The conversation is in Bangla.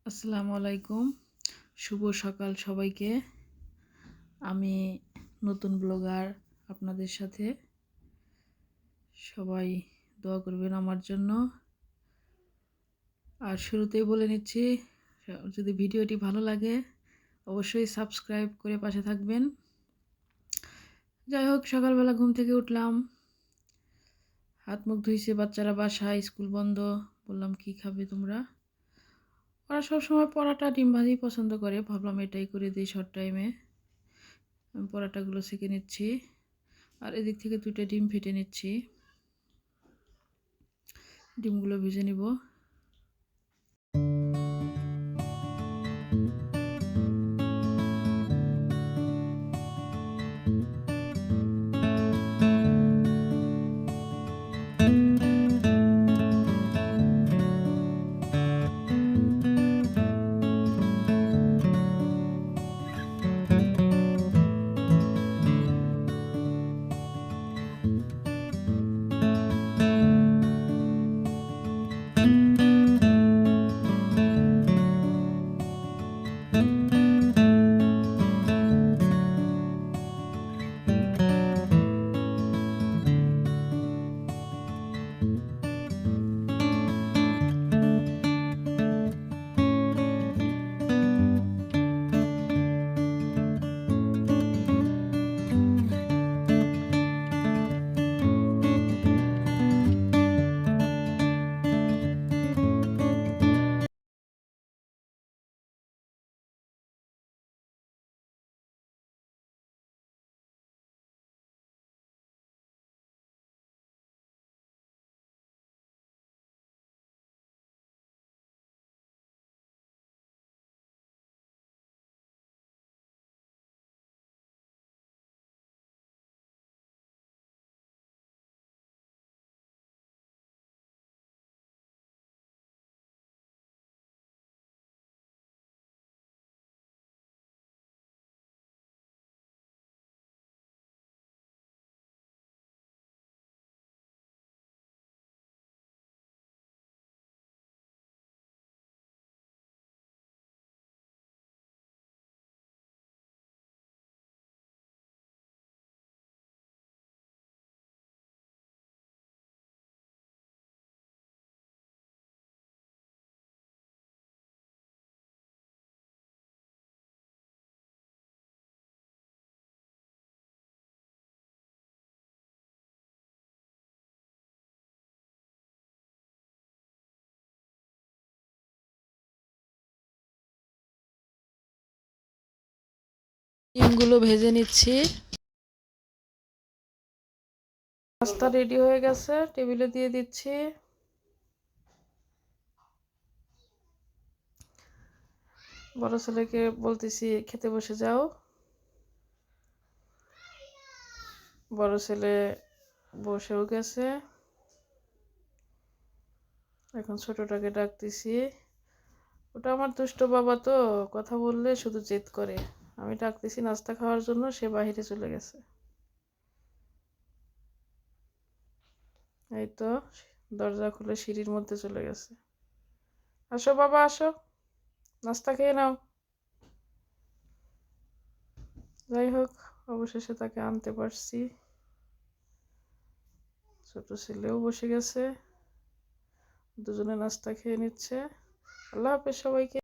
আসসালামু আলাইকুম, শুভ সকাল সবাইকে। আমি নতুন ব্লগার, আপনাদের সাথে সবাই দোয়া করবেন আমার জন্য। আর শুরুতেই বলে নিচ্ছি, যদি ভিডিওটি ভালো লাগে অবশ্যই সাবস্ক্রাইব করে পাশে থাকবেন। যাই হোক, সকালবেলা ঘুম থেকে উঠলাম, হাত মুখ ধুইছে, বাচ্চারা বাসায়, স্কুল বন্ধ। বললাম কি খাবে তোমরা? ওরা সবসময় পরোটা ডিম ভাজি পছন্দ করে, ভাবলাম এটাই করে দিই শর্ট টাইমে। আমি পরোটাগুলো সেঁকে নিচ্ছি, আর এদিক থেকে 2টা ডিম ফেটে নিচ্ছি। ডিমগুলো ভেজে নিব। ডিমগুলো ভেজে নিচ্ছি। নাস্তা রেডি হয়ে গেছে, টেবিলে দিয়ে দিচ্ছি। বড় ছেলেকে বলতেছি খেতে বসে যাও। বড় ছেলে বসেও গেছে। এখন ছোটটাকে ডাকতেছি। ওটা আমার দুষ্ট বাবা, তো কথা বললে শুধু জেদ করে। আমি ডাকতেছি নাস্তা খাওয়ার জন্য, সে বাইরে চলে গেছে। এই তো দরজা খুলে সিঁড়ির মধ্যে চলে গেছে। আসো বাবা, আসো, নাস্তা খেয়ে নাও। যাই হোক, অবশেষে তাকে আনতে পারছি। ছোট ছেলেও বসে গেছে, দুজনে নাস্তা খেয়ে নিচ্ছে। আল্লাহ হাফেজ সবাইকে।